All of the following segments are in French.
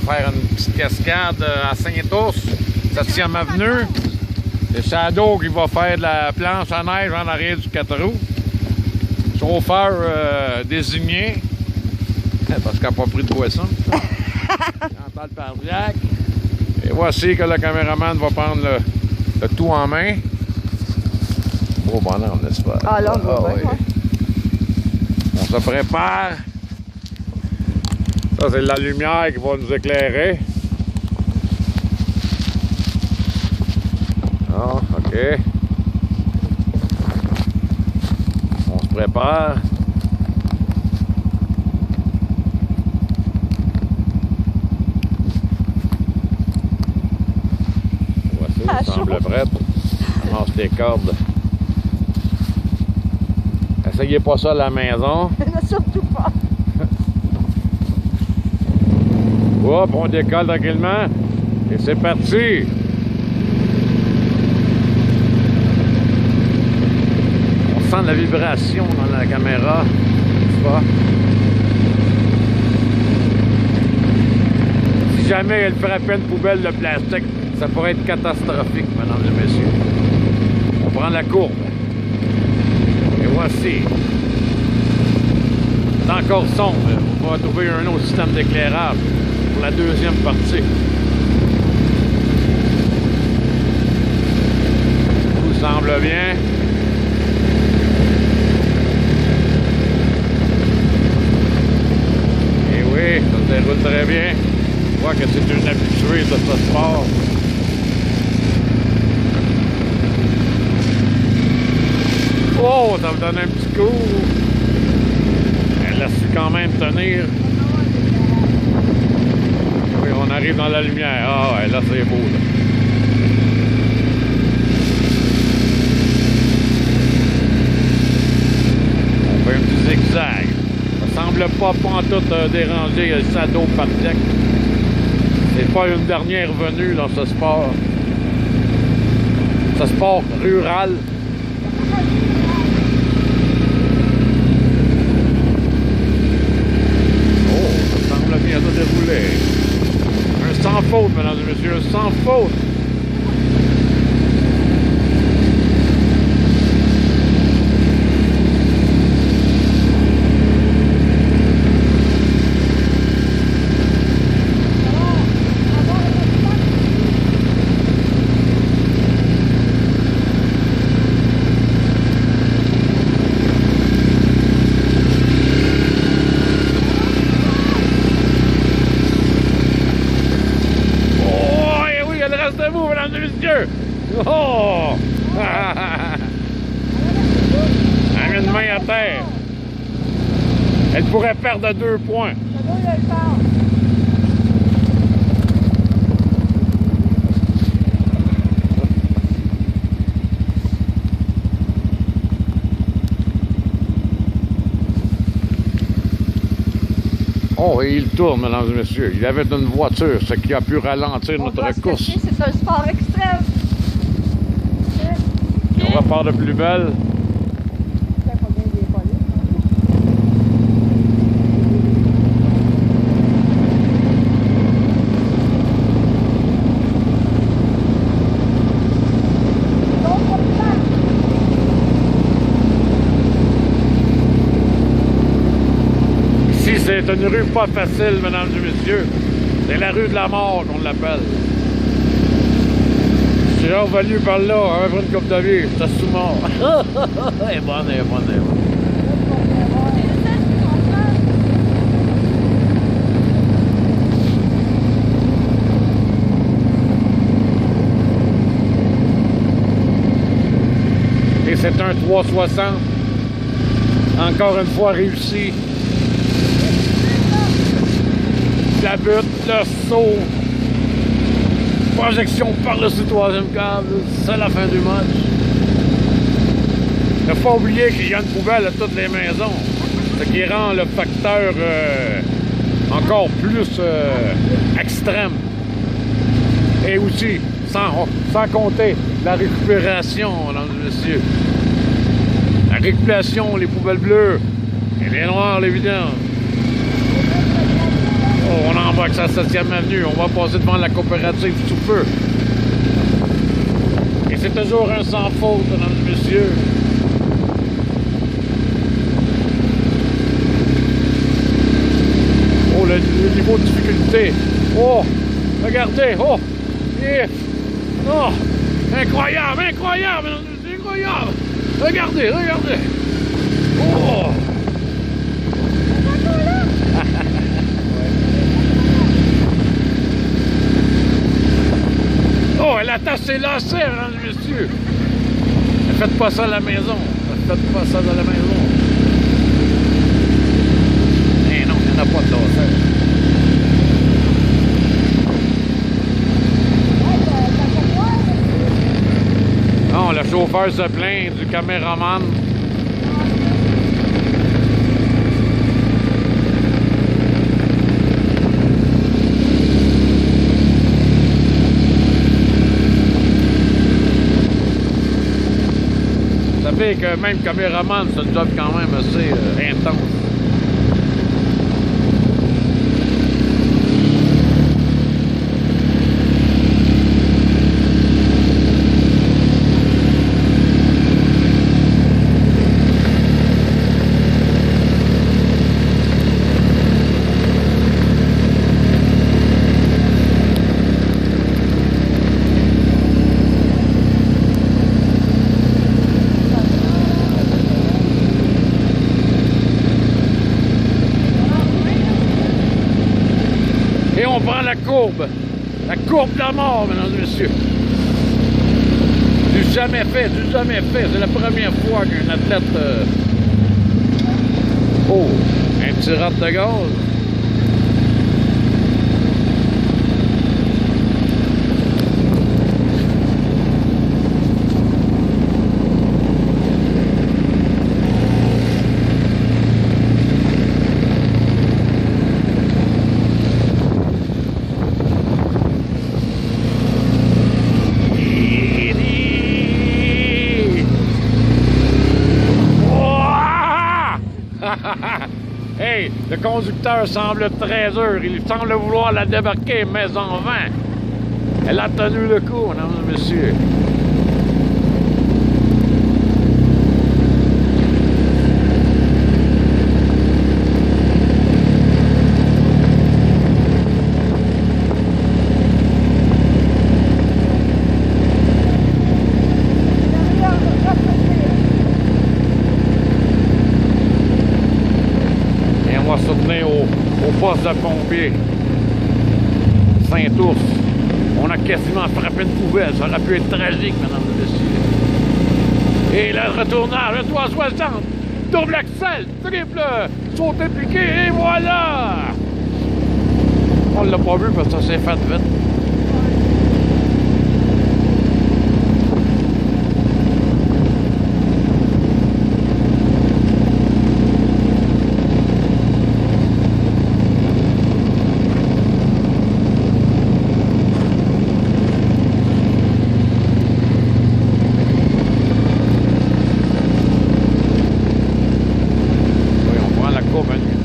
faire une petite cascade à Saint-Ours, 7e avenue. C'est Shadow qui va faire de la planche à neige en arrière du 4 roues. Chauffeur désigné. Parce qu'elle n'a pas pris de boisson. Chantal Pardiac. Et voici que le caméraman va prendre le tout en main. Beau bonhomme, n'est-ce pas? Ah là, oui. On se prépare. Ça, c'est la lumière qui va nous éclairer. Ah, OK. On se prépare. Voici, il semble prêt. On lance les cordes. Essayez pas ça à la maison. Surtout pas. Hop, on décolle tranquillement. Et c'est parti. On sent la vibration dans la caméra. C'est pas? Si jamais elle frappait une poubelle de plastique, ça pourrait être catastrophique, mesdames et messieurs. On prend la courbe. Et voici. C'est encore sombre. On va trouver un autre système d'éclairage pour la deuxième partie. Tout semble bien. Et oui, ça se déroule très bien. Je vois que c'est une habituée de ce sport. Oh, ça me donne un petit coup. Elle a su quand même tenir. Oui, on arrive dans la lumière. Ah ouais, là c'est beau. Là. On fait un petit zigzag. Ça semble pas pantoute déranger le Shadow Pardiac. C'est pas une dernière venue dans ce sport. Ce sport rural. Bien de dérouler. Un sans faute, mesdames et messieurs, un sans faute. Oh! Elle a une main à terre. Elle pourrait perdre 2 points. Oh, et il tourne, mesdames et messieurs. Il avait une voiture, ce qui a pu ralentir notre course. C'est un sport extrême. Et on repart de plus belle. Ici, c'est une rue pas facile, mesdames et messieurs. C'est la rue de la mort qu'on l'appelle. Je suis revenu par là, après une coupe de vie, j'étais sous mort. Elle est bonne, elle est bonne, elle est bonne. Et c'est un 360. Encore une fois réussi. La butte, le saut. Projection par-dessus le 3e câble, c'est la fin du match. Il ne faut pas oublier qu'il y a une poubelle à toutes les maisons, ce qui rend le facteur encore plus extrême. Et aussi, sans compter la récupération, mesdames et messieurs. La récupération, les poubelles bleues, et les noirs, les vidanges. Oh, on embarque sur la 7e avenue. On va passer devant la coopérative sous peu. Et c'est toujours un sans faute, mesdames et messieurs. Oh, le niveau de difficulté. Oh, regardez. Oh, oh, incroyable, incroyable, incroyable. Regardez, regardez. Oh. Oh, la tasse est lancée, mesdames et messieurs. Ne faites pas ça à la maison. Ne faites pas ça à la maison. Eh non, il n'y en a pas de lanceur. Non, le chauffeur se plaint du caméraman. Ça fait que même caméraman, c'est un job quand même assez intense. Et on prend la courbe de la mort, mesdames et messieurs. Du jamais fait, du jamais fait. C'est la première fois qu'un athlète... Oh, un petit rat de gaz. Hey, le conducteur semble très dur. Il semble vouloir la débarquer, mais en vain. Elle a tenu le coup, mesdames et messieurs. On va se tenir au poste de pompier Saint-Ours. On a quasiment frappé une poubelle. Ça aurait pu être tragique, mesdames et messieurs. Et le retournage, le 360, double axel, triple, sauté piqué, et voilà! On l'a pas vu parce que ça s'est fait vite.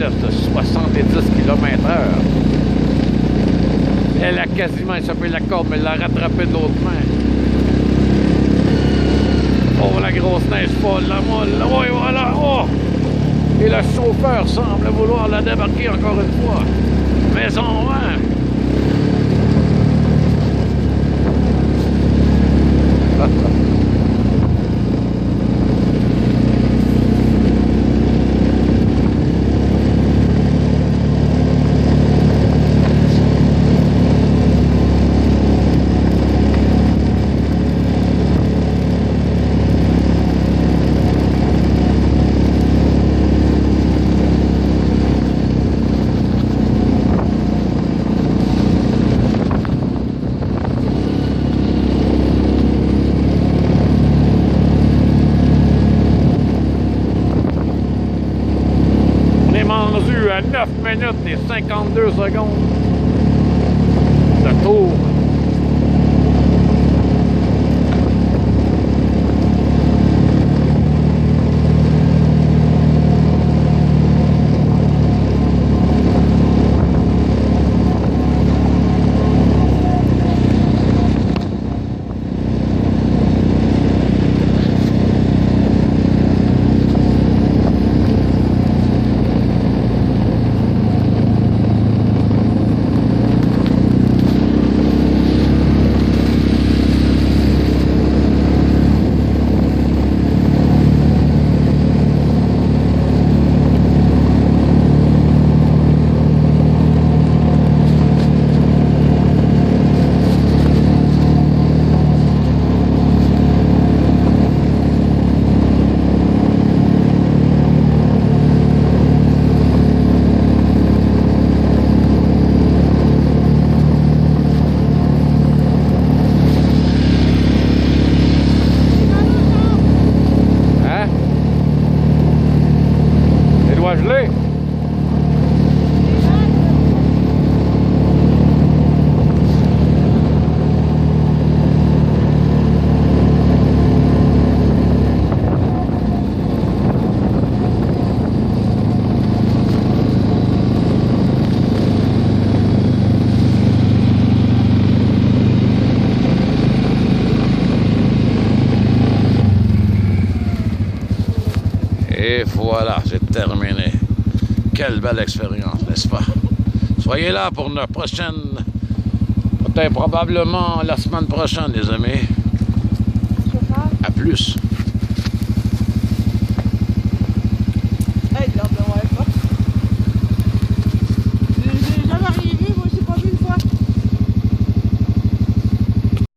De 70 km/h. Elle a quasiment échappé la corde, mais elle l'a rattrapé de l'autre main. Oh, la grosse neige folle, la molle, oui, voilà, oh! Et le chauffeur semble vouloir la débarquer encore une fois, mais en vain. Rendu à 9 minutes et 52 secondes de tour. Et voilà, c'est terminé. Quelle belle expérience, n'est-ce pas? Soyez là pour notre prochaine, peut-être probablement la semaine prochaine, les amis. À plus.